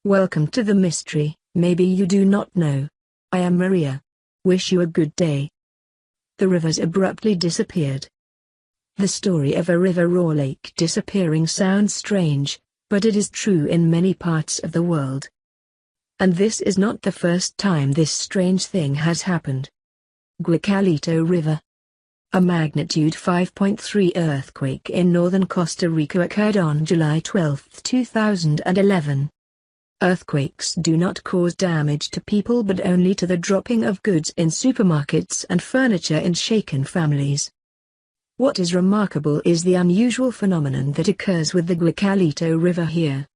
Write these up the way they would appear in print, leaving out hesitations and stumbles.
Welcome to the mystery, maybe you do not know. I am Maria. Wish you a good day. The rivers abruptly disappeared. The story of a river or lake disappearing sounds strange, but it is true in many parts of the world. And this is not the first time this strange thing has happened. Guacalito River. A magnitude 5.3 earthquake in northern Costa Rica occurred on July 12, 2011. Earthquakes do not cause damage to people but only to the dropping of goods in supermarkets and furniture in shaken families. What is remarkable is the unusual phenomenon that occurs with the Guacalito River here.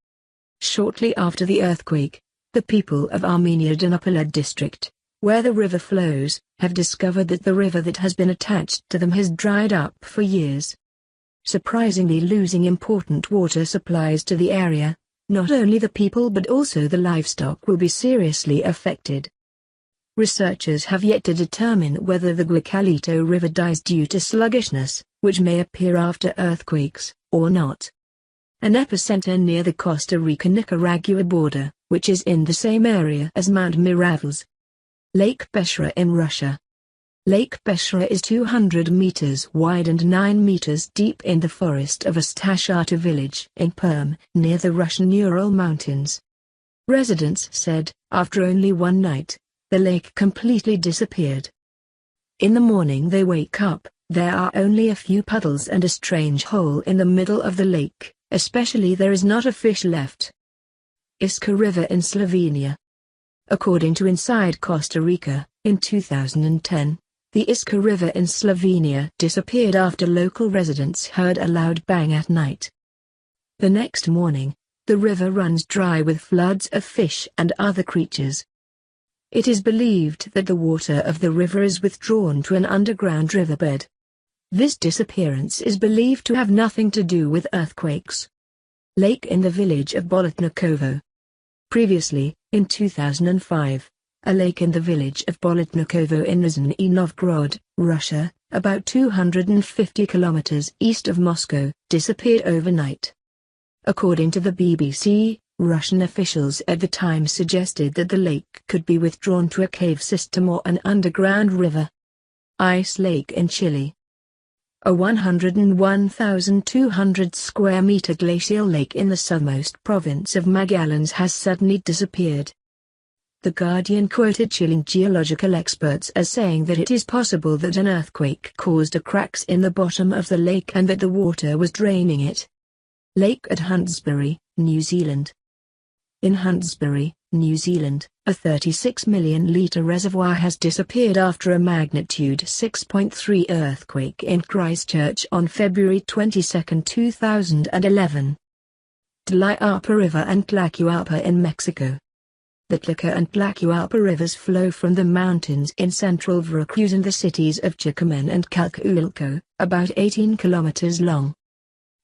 Shortly after the earthquake, the people of Armenia Dinapolad district, where the river flows, have discovered that the river that has been attached to them has dried up for years. Surprisingly, losing important water supplies to the area, not only the people but also the livestock will be seriously affected. Researchers have yet to determine whether the Guacalito River dies due to sluggishness, which may appear after earthquakes, or not. An epicenter near the Costa Rica-Nicaragua border, which is in the same area as Mount Miraviles. Lake Beshra in Russia. Lake Beshra is 200 meters wide and 9 meters deep in the forest of Astashata village in Perm, near the Russian Ural Mountains. Residents said, after only one night, the lake completely disappeared. In the morning they wake up, there are only a few puddles and a strange hole in the middle of the lake, especially there is not a fish left. Iska River in Slovenia. According to Inside Costa Rica, in 2010, the Iska River in Slovenia disappeared after local residents heard a loud bang at night. The next morning, the river runs dry with floods of fish and other creatures. It is believed that the water of the river is withdrawn to an underground riverbed. This disappearance is believed to have nothing to do with earthquakes. Lake in the village of Bolotnikovo. Previously, in 2005, a lake in the village of Bolotnikovo in Nizhny Novgorod, Russia, about 250 kilometers east of Moscow, disappeared overnight. According to the BBC, Russian officials at the time suggested that the lake could be withdrawn to a cave system or an underground river. Ice Lake in Chile. A 101,200 square meter glacial lake in the southernmost province of Magallanes has suddenly disappeared. The Guardian quoted Chilean geological experts as saying that it is possible that an earthquake caused a cracks in the bottom of the lake and that the water was draining it. Lake at Huntsbury, New Zealand. In Huntsbury, New Zealand, a 36 million litre reservoir has disappeared after a magnitude 6.3 earthquake in Christchurch on February 22, 2011. Tlacuapa River and Tlacuapa in Mexico. The Tlaca and Tlacuapa rivers flow from the mountains in central Veracruz and the cities of Chicomen and Calculco, about 18 kilometers long.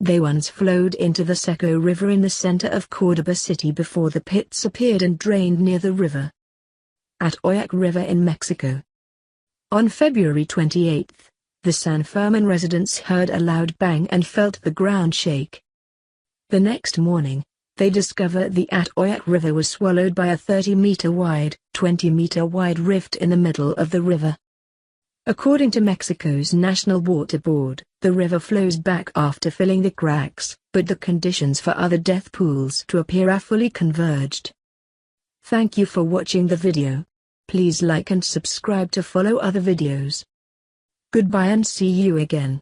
They once flowed into the Seco River in the center of Córdoba city before the pits appeared and drained near the river. At Oyac River in Mexico. On February 28, the San Fermin residents heard a loud bang and felt the ground shake. The next morning, they discover the Atoyac River was swallowed by a 30-meter wide, 20-meter wide rift in the middle of the river. According to Mexico's National Water Board, the river flows back after filling the cracks, but the conditions for other death pools to appear are fully converged. Thank you for watching the video. Please like and subscribe to follow other videos. Goodbye and see you again.